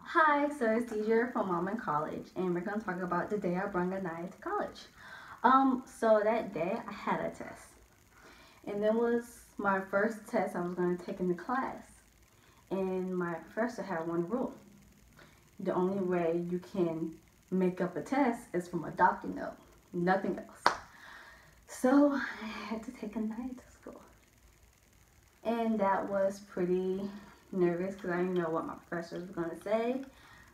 Hi, so it's Dedria from Mom in College, and we're going to talk about the day I brought a night to college. So that day I had a test, and it was my first test I was going to take in the class. And my professor had one rule: the only way you can make up a test is from a document note, nothing else. So I had to take a night to school, and that was pretty nervous because I didn't know what my professor was going to say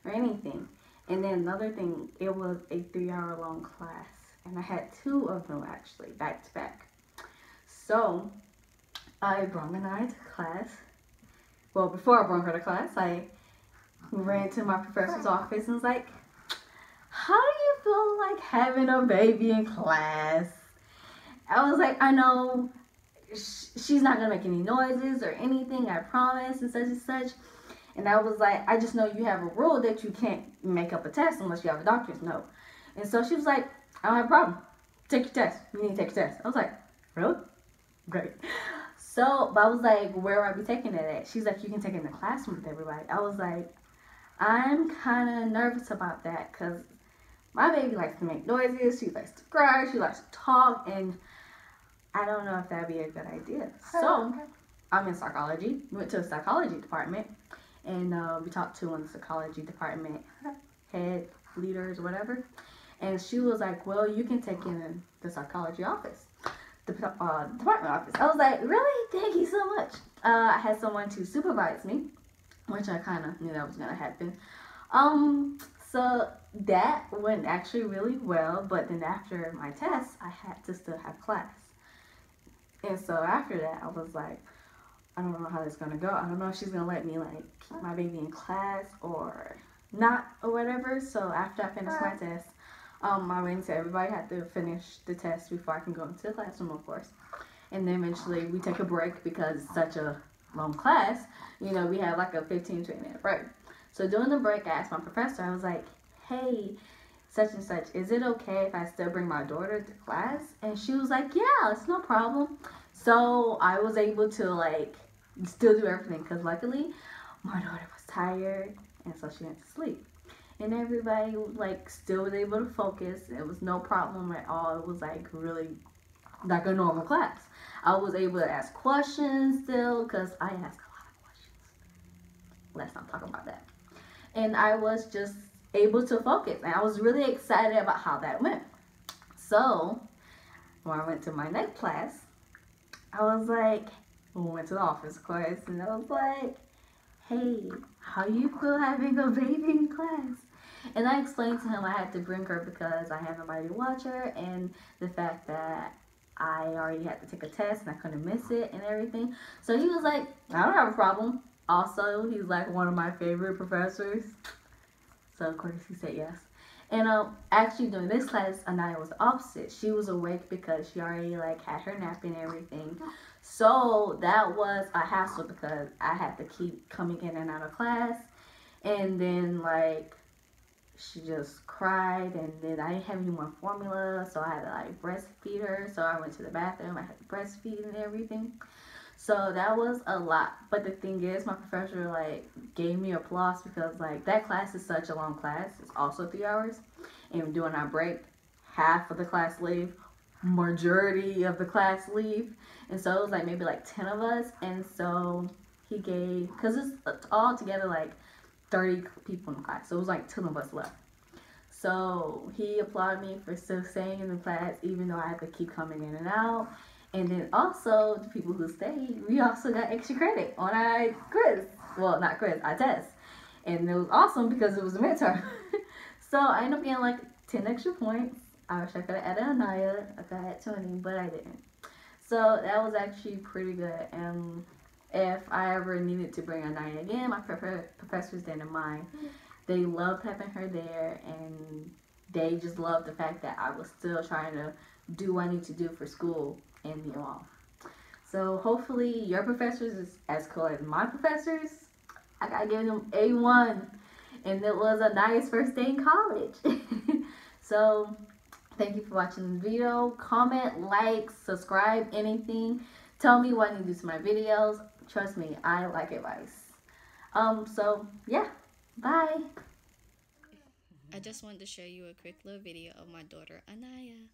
or anything. And then another thing, it was a 3-hour long class, and I had 2 of them actually back to back. So I brought Anaya to class. Well, before I brought her to class, I ran to my professor's office and was like, "How do you feel like having a baby in class?" I was like, "I know she's not gonna make any noises or anything, I promise," and such. And I was like, "I just know you have a rule that you can't make up a test unless you have a doctor's note." And so she was like, "I don't have a problem. Take your test. You need to take your test." I was like, "Really? Great." So, but I was like, "Where will I be taking it at?" She's like, "You can take it in the classroom with everybody." I was like, "I'm kind of nervous about that because my baby likes to make noises. She likes to cry. She likes to talk. And I don't know if that'd be a good idea." So I'm in psychology. We went to the psychology department, and we talked to one of the psychology department head leaders or whatever. And she was like, "Well, you can take it in the psychology office, the department office." I was like, "Really? Thank you so much." I had someone to supervise me, which I kind of knew that was gonna happen. So that went actually really well. But then after my test, I had to still have class. And so after that, I was like, I don't know how this is going to go. I don't know if she's going to let me, like, keep my baby in class or not or whatever. So after I finished my test, I went to everybody had to finish the test before I can go into the classroom, of course. And then eventually we take a break because it's such a long class. You know, we had like a 15-20 minute break. So during the break, I asked my professor, I was like, "Hey, such and such, is it okay if I still bring my daughter to class?" And she was like, "Yeah, it's no problem." So I was able to like still do everything because luckily my daughter was tired, and so she went to sleep. And everybody like still was able to focus. It was no problem at all. It was like really like a normal class. I was able to ask questions still because I asked a lot of questions. Let's not talk about that. And I was just able to focus, and I was really excited about how that went. So when I went to my next class, I was like, we went to the office, of course, and I was like, "Hey, how you feel having a baby in class?" And I explained to him I had to bring her because I had nobody to watch her, and the fact that I already had to take a test and I couldn't miss it and everything. So he was like, "I don't have a problem." Also, he's like one of my favorite professors. So of course he said yes. And actually during this class, Anaya was the opposite. She was awake because she already like had her nap and everything. So that was a hassle because I had to keep coming in and out of class. And then like she just cried, and then I didn't have any more formula, so I had to like breastfeed her. So I went to the bathroom, I had to breastfeed and everything. So that was a lot. But the thing is, my professor like gave me applause because like that class is such a long class. It's also 3 hours. And during our break, half of the class leave, majority of the class leave. And so it was like maybe like 10 of us. And so he gave, because it's all together like 30 people in the class. So it was like 2 of us left. So he applauded me for still staying in the class even though I had to keep coming in and out. And then also, the people who stayed, we also got extra credit on our quiz. Well, not quiz, our test. And it was awesome because it was a midterm. So I ended up getting like 10 extra points. I wish I could have added Anaya. I could have had 20, but I didn't. So that was actually pretty good. And if I ever needed to bring Anaya again, my professors didn't mind. They loved having her there, and they just loved the fact that I was still trying to do what I need to do for school and be off. So hopefully your professors is as cool as my professors. I gotta give them A1, and it was a nice first day in college. So thank you for watching the video. Comment, like, subscribe, anything. Tell me what I need to do to my videos. Trust me, I like advice. So yeah, bye. I just wanted to show you a quick little video of my daughter Anaya.